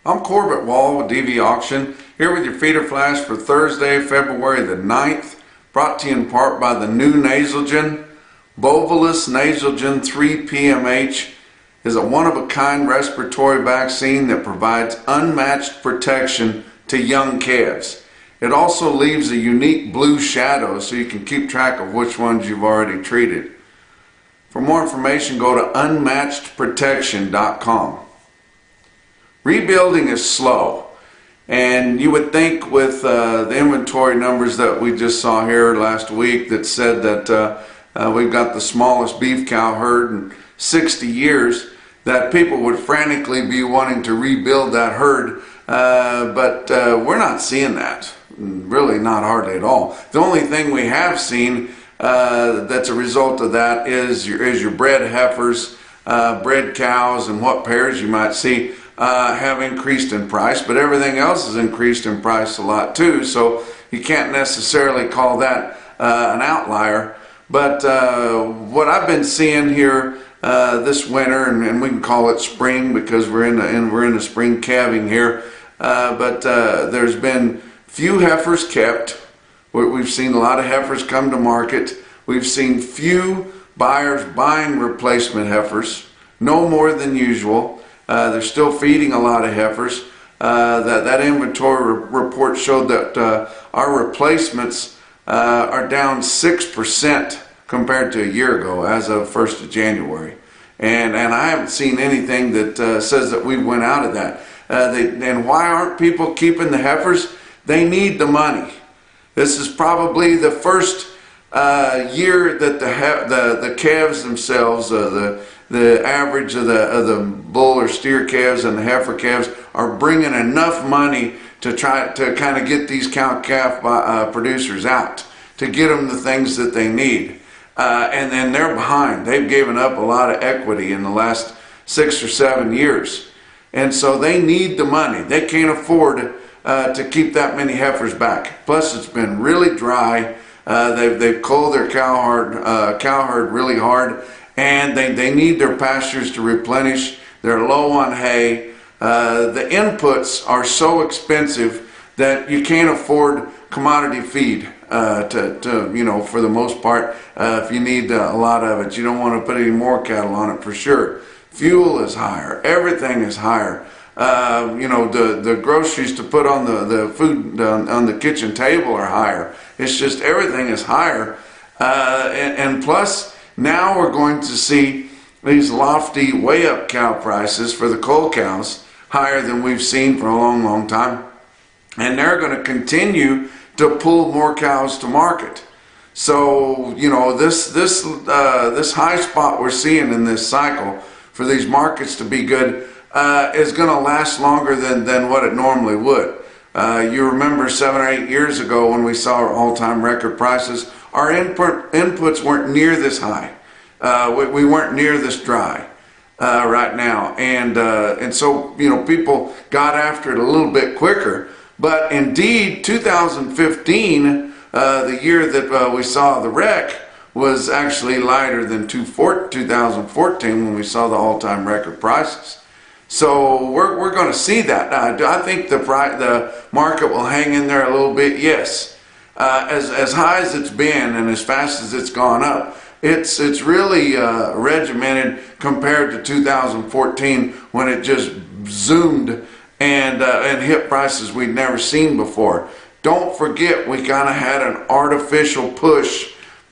I'm Corbett Wall with DV Auction, here with your feeder flash for Thursday, February the 9th, brought to you in part by the new Nasalgen. Bovalis Nasalgen 3 PMH is a one-of-a-kind respiratory vaccine that provides unmatched protection to young calves. It also leaves a unique blue shadow so you can keep track of which ones you've already treated. For more information, go to unmatchedprotection.com. Rebuilding is slow, and you would think with the inventory numbers that we just saw here last week that said that we've got the smallest beef cow herd in 60 years, that people would frantically be wanting to rebuild that herd, but we're not seeing that. Really not hardly at all. The only thing we have seen that's a result of that is your bred heifers, bred cows, and what pairs you might see have increased in price, but everything else has increased in price a lot too, so you can't necessarily call that an outlier. But what I've been seeing here this winter, and we can call it spring because we're in the spring calving here, but there's been few heifers kept. We've seen a lot of heifers come to market. We've seen few buyers buying replacement heifers, no more than usual. They're still feeding a lot of heifers. That inventory report showed that our replacements are down 6% compared to a year ago as of 1st of January. And I haven't seen anything that says that we went out of that. And why aren't people keeping the heifers? They need the money. This is probably the first year that the calves themselves, the average of the bull or steer calves and the heifer calves are bringing enough money to try to kind of get these cow-calf producers out, to get them the things that they need. And then they're behind. They've given up a lot of equity in the last 6 or 7 years. And so they need the money. They can't afford to keep that many heifers back. Plus it's been really dry. They've culled their cow herd really hard, and they need their pastures to replenish. They're low on hay. The inputs are so expensive that you can't afford commodity feed for the most part. If you need a lot of it, you don't want to put any more cattle on it for sure. Fuel is higher. Everything is higher. The groceries to put on the food on the kitchen table are higher. It's just everything is higher. And plus, now we're going to see these lofty way up cow prices for the cull cows, higher than we've seen for a long, long time. And they're going to continue to pull more cows to market. So, this high spot we're seeing in this cycle for these markets to be good is going to last longer than what it normally would. You remember 7 or 8 years ago when we saw our all-time record prices, our inputs weren't near this high. We weren't near this dry right now, and so people got after it a little bit quicker. But indeed, 2015, the year that we saw the wreck, was actually lighter than 2014 when we saw the all-time record prices. So we're going to see that. Do I think the market will hang in there a little bit? Yes. As high as it's been and as fast as it's gone up, it's really regimented compared to 2014 when it just zoomed and hit prices we'd never seen before. Don't forget, we kind of had an artificial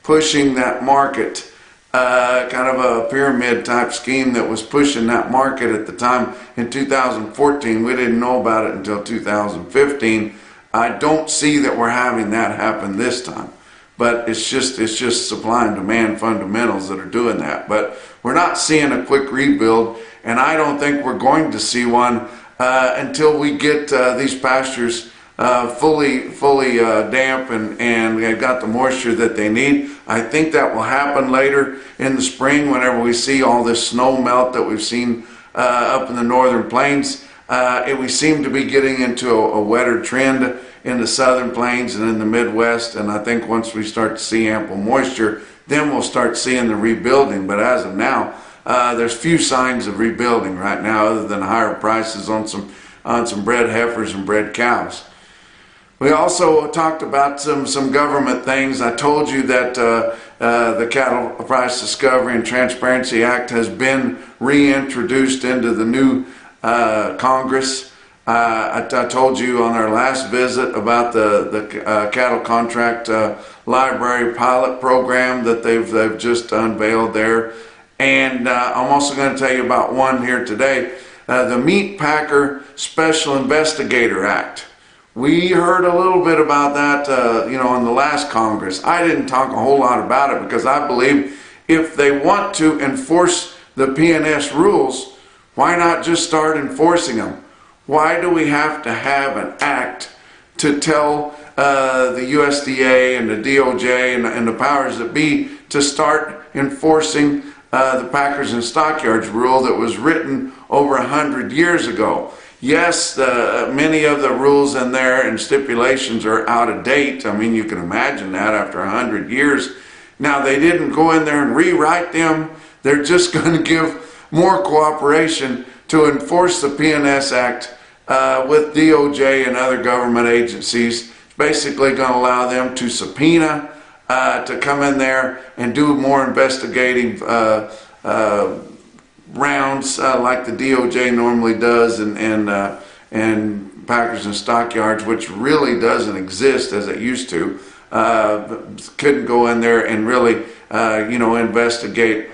pushing that market. Kind of a pyramid type scheme that was pushing that market at the time in 2014. We didn't know about it until 2015. I don't see that we're having that happen this time, but it's just supply and demand fundamentals that are doing that. But we're not seeing a quick rebuild, and I don't think we're going to see one until we get these pastures fully damp and they've got the moisture that they need. I think that will happen later in the spring whenever we see all this snow melt that we've seen up in the northern plains. We seem to be getting into a wetter trend in the southern plains and in the Midwest, and I think once we start to see ample moisture, then we'll start seeing the rebuilding. But as of now, there's few signs of rebuilding right now other than higher prices on some on some bred heifers and bred cows. We also talked about some government things. I told you that the Cattle Price Discovery and Transparency Act has been reintroduced into the new Congress. I told you on our last visit about the cattle contract library pilot program that they've just unveiled there. And I'm also going to tell you about one here today, the Meat Packer Special Investigator Act. We heard a little bit about that, in the last Congress. I didn't talk a whole lot about it because I believe if they want to enforce the PNS rules, why not just start enforcing them? Why do we have to have an act to tell the USDA and the DOJ and the powers that be to start enforcing the Packers and Stockyards rule that was written over 100 years ago? Yes, many of the rules in there and stipulations are out of date. I mean, you can imagine that after 100 years. Now, they didn't go in there and rewrite them. They're just going to give more cooperation to enforce the PNS Act with DOJ and other government agencies. It's basically going to allow them to subpoena, to come in there and do more investigative rounds like the DOJ normally does, and Packers and Stockyards, which really doesn't exist as it used to, couldn't go in there and really investigate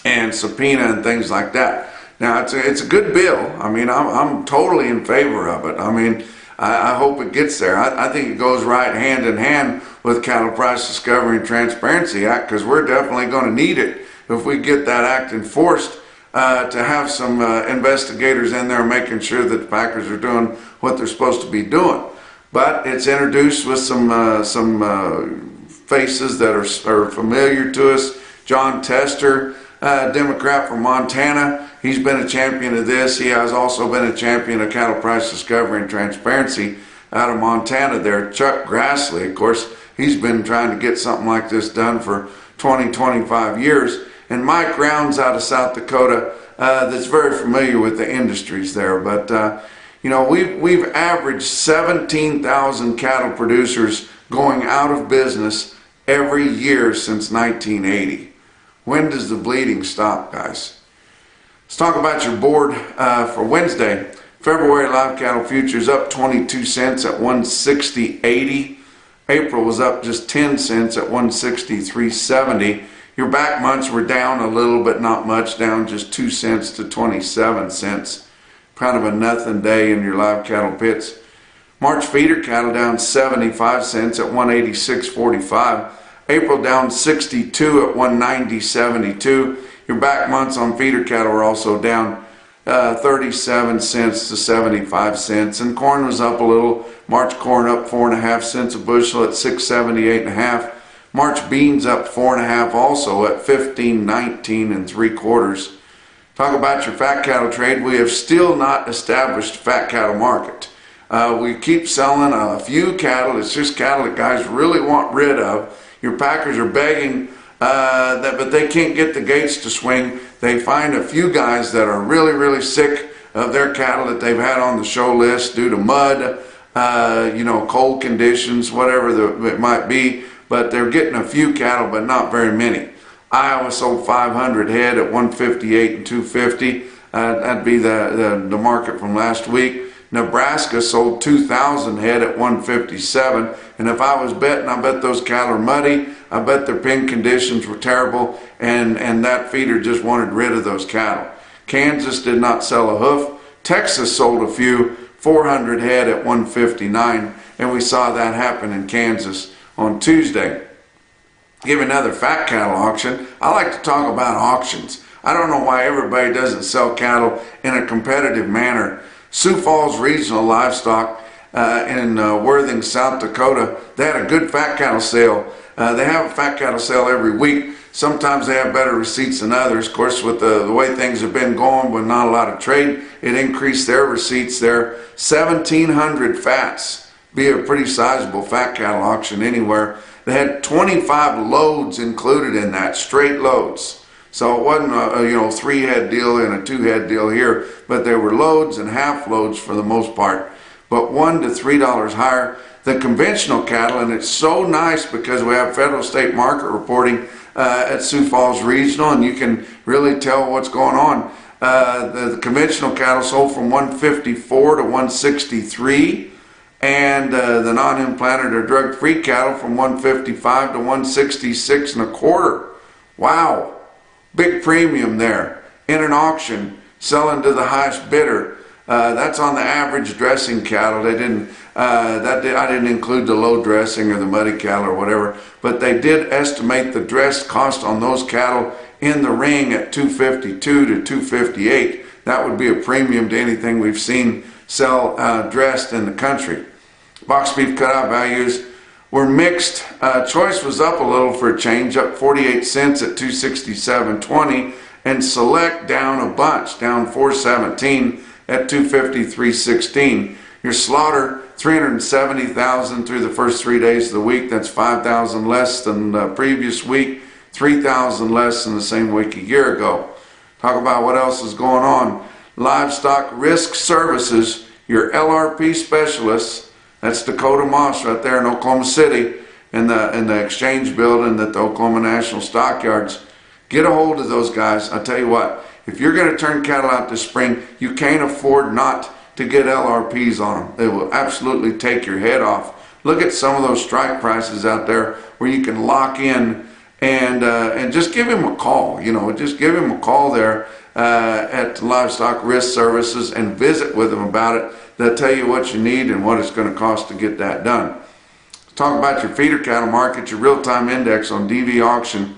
and subpoena and things like that. Now it's a good bill. I mean, I'm totally in favor of it. I mean, I hope it gets there. I think it goes right hand in hand with Cattle Price Discovery and Transparency Act, because we're definitely going to need it if we get that act enforced, to have some investigators in there making sure that the Packers are doing what they're supposed to be doing. But it's introduced with some faces that are familiar to us. John Tester, Democrat from Montana, he's been a champion of this. He has also been a champion of Cattle Price Discovery and Transparency out of Montana there. Chuck Grassley, of course, he's been trying to get something like this done for 20-25 years. And Mike Rounds out of South Dakota, that's very familiar with the industries there. But we've averaged 17,000 cattle producers going out of business every year since 1980. When does the bleeding stop, guys? Let's talk about your board for Wednesday. February live cattle futures up 22 cents at 160.80. April was up just 10 cents at 163.70. Your back months were down a little, but not much, down just 2 cents to 27 cents. Kind of a nothing day in your live cattle pits. March feeder cattle down 75 cents at 186.45. April down 62 at 190.72. Your back months on feeder cattle are also down 37 cents to 75 cents. And corn was up a little. March corn up 4.5 cents a bushel at 678.5. March beans up 4.5 also at 15.19 3/4. Talk about your fat cattle trade. We have still not established a fat cattle market. We keep selling a few cattle. It's just cattle that guys really want rid of. Your packers are begging but they can't get the gates to swing. They find a few guys that are really, really sick of their cattle that they've had on the show list due to mud, cold conditions, whatever it might be. But they're getting a few cattle, but not very many. Iowa sold 500 head at 158 and 250. That'd be the market from last week. Nebraska sold 2,000 head at 157. And if I was betting, I bet those cattle are muddy. I bet their pen conditions were terrible, and that feeder just wanted rid of those cattle. Kansas did not sell a hoof. Texas sold a few, 400 head at 159, and we saw that happen in Kansas on Tuesday. Give another fat cattle auction. I like to talk about auctions. I don't know why everybody doesn't sell cattle in a competitive manner. Sioux Falls Regional Livestock in Worthing, South Dakota, they had a good fat cattle sale. They have a fat cattle sale every week. Sometimes they have better receipts than others. Of course, with the way things have been going with not a lot of trade, it increased their receipts there. 1,700 fats, be a pretty sizable fat cattle auction anywhere. They had 25 loads included in that, straight loads. So it wasn't a 3-head deal and a 2-head deal here, but they were loads and half loads for the most part, but $1 to $3 higher than conventional cattle. And it's so nice because we have federal state market reporting at Sioux Falls Regional, and you can really tell what's going on. The conventional cattle sold from 154 to 163, and the non-implanted or drug-free cattle from 155 to 166 and a quarter. Wow, big premium there in an auction, selling to the highest bidder. That's on the average dressing cattle. They didn't. I didn't include the low dressing or the muddy cattle or whatever, but they did estimate the dress cost on those cattle in the ring at $252 to $258. That would be a premium to anything we've seen sell dressed in the country. Box beef cutout values were mixed. Choice was up a little for a change, up 48 cents at $267.20, and select down a bunch, down 417 at $253.16. Your slaughter, 370,000 through the first 3 days of the week. That's 5,000 less than the previous week, 3,000 less than the same week a year ago. Talk about what else is going on. Livestock Risk Services, your LRP specialists, that's Dakota Moss right there in Oklahoma City in the exchange building at the Oklahoma National Stockyards. Get a hold of those guys. I'll tell you what, if you're going to turn cattle out this spring, you can't afford not to get LRPs on them. They will absolutely take your head off. Look at some of those strike prices out there where you can lock in and just give him a call. Just give him a call there at Livestock Risk Services and visit with them about it. They'll tell you what you need and what it's going to cost to get that done. Talk about your feeder cattle market. Your real-time index on DV auction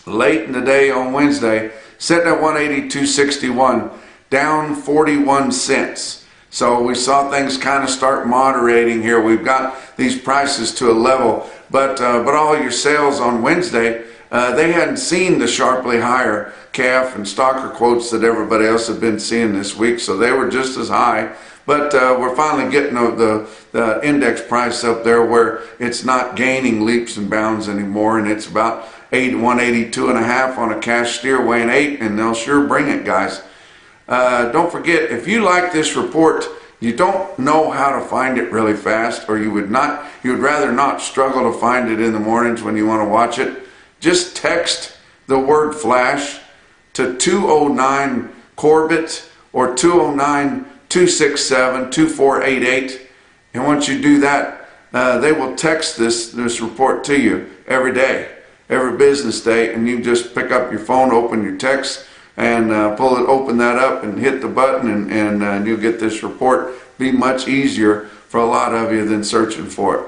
late in the day on Wednesday, sitting at 182.61, down 41 cents. So we saw things kind of start moderating here. We've got these prices to a level, but all your sales on Wednesday, they hadn't seen the sharply higher calf and stocker quotes that everybody else had been seeing this week, so they were just as high. But we're finally getting the index price up there where it's not gaining leaps and bounds anymore, and it's about 182.5 on a cash steer weighing 8, and they'll sure bring it, guys. Don't forget, if you like this report, you don't know how to find it really fast, or you would rather not struggle to find it in the mornings when you want to watch it, just text the word flash to 209 Corbett or 209-267-2488, and once you do that, they will text this report to you every day, every business day, and you just pick up your phone, open your text, and open that up and hit the button, and you'll get this report. Be much easier for a lot of you than searching for it.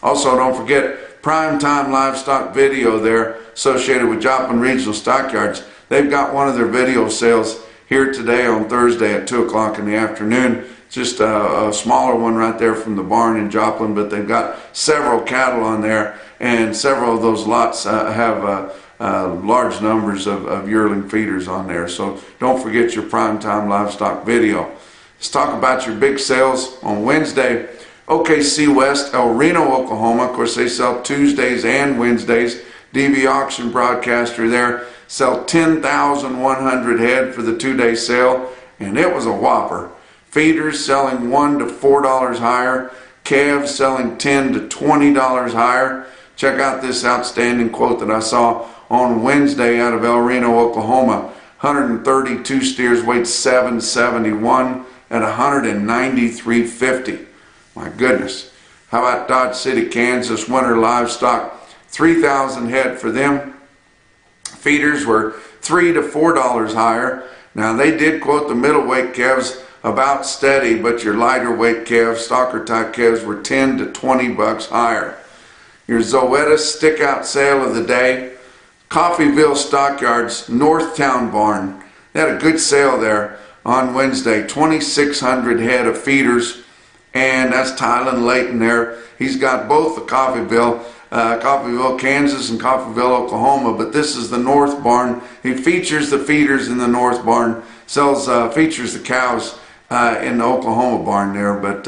Also, don't forget Primetime Livestock Video there associated with Joplin Regional Stockyards. They've got one of their video sales here today on Thursday at 2 o'clock in the afternoon. Just a smaller one right there from the barn in Joplin, but they've got several cattle on there, and several of those lots have large numbers of yearling feeders on there. So don't forget your Primetime Livestock Video. Let's talk about your big sales on Wednesday. OKC West, El Reno, Oklahoma. Of course, they sell Tuesdays and Wednesdays. DV Auction broadcaster there sell 10,100 head for the 2-day sale, and it was a whopper. Feeders selling $1 to $4 higher. Calves selling $10 to $20 higher. Check out this outstanding quote that I saw on Wednesday out of El Reno, Oklahoma. 132 steers weighed 771 at 193.50. My goodness. How about Dodge City, Kansas, winter livestock? 3,000 head for them. Feeders were $3 to $4 higher. Now they did quote the middleweight calves about steady, but your lighter weight calves, stalker type calves, were 10 to 20 bucks higher. Your Zoetis stick out sale of the day. Coffeyville Stockyards, Northtown Barn. They had a good sale there on Wednesday. 2,600 head of feeders, and that's Tylen Layton there. He's got both the Coffeyville, Kansas, and Coffeyville, Oklahoma, but this is the North Barn. He features the feeders in the North Barn, features the cows in the Oklahoma barn there, but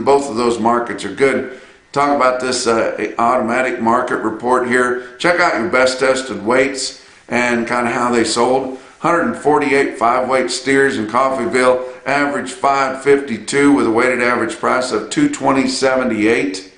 both of those markets are good. Talk about this automatic market report here. Check out your best tested weights and kind of how they sold. 148 5-weight steers in Coffeyville averaged 552 with a weighted average price of 220.78.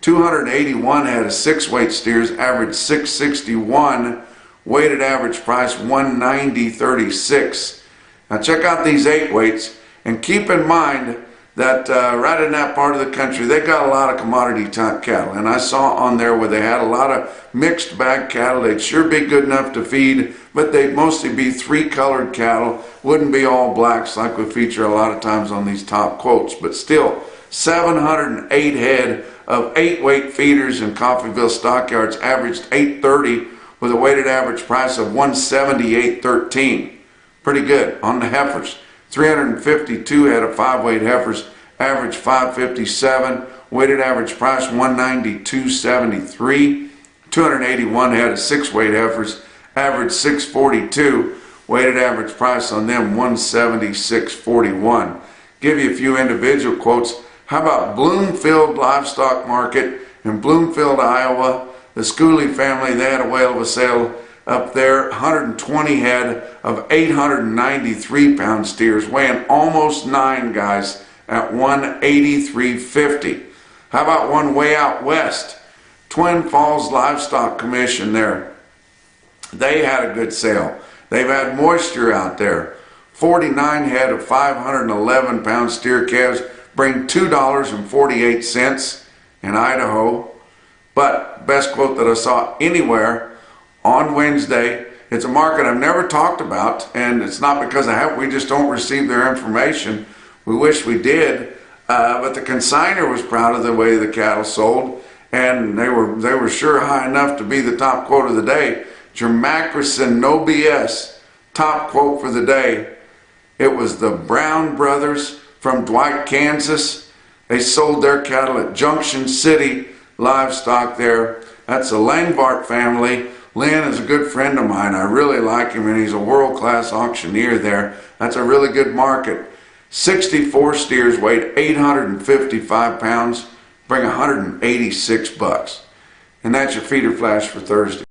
281 had a 6-weight steers, averaged 661, weighted average price 190.36. Now check out these 8-weights and keep in mind that right in that part of the country they got a lot of commodity type cattle, and I saw on there where they had a lot of mixed bag cattle. They'd sure be good enough to feed, but they'd mostly be 3-colored cattle, wouldn't be all blacks like we feature a lot of times on these top quotes. But still, 708 head of 8-weight feeders in Coffeyville stockyards averaged 830 with a weighted average price of 178.13. Pretty good. On the heifers, 352 head of 5-weight heifers averaged 557, weighted average price 192.73. 281 head of 6-weight heifers averaged 642, weighted average price on them 176.41. Give you a few individual quotes. How about Bloomfield Livestock Market in Bloomfield, Iowa? The Schooley family, they had a whale of a sale up there. 120 head of 893-pound steers, weighing almost 9, guys, at 183.50. How about one way out west? Twin Falls Livestock Commission there. They had a good sale. They've had moisture out there. 49 head of 511-pound steer calves bring $2.48 in Idaho. But best quote that I saw anywhere on Wednesday, it's a market I've never talked about, and it's not because I haven't, we just don't receive their information. We wish we did, but the consignor was proud of the way the cattle sold, and they were sure high enough to be the top quote of the day. Jermackerson, no BS, top quote for the day. It was the Brown brothers from Dwight, Kansas. They sold their cattle at Junction City Livestock there. That's the Langbart family. Lynn is a good friend of mine. I really like him, and he's a world-class auctioneer there. That's a really good market. 64 steers weighed 855 pounds, bring $186. And that's your feeder flash for Thursday.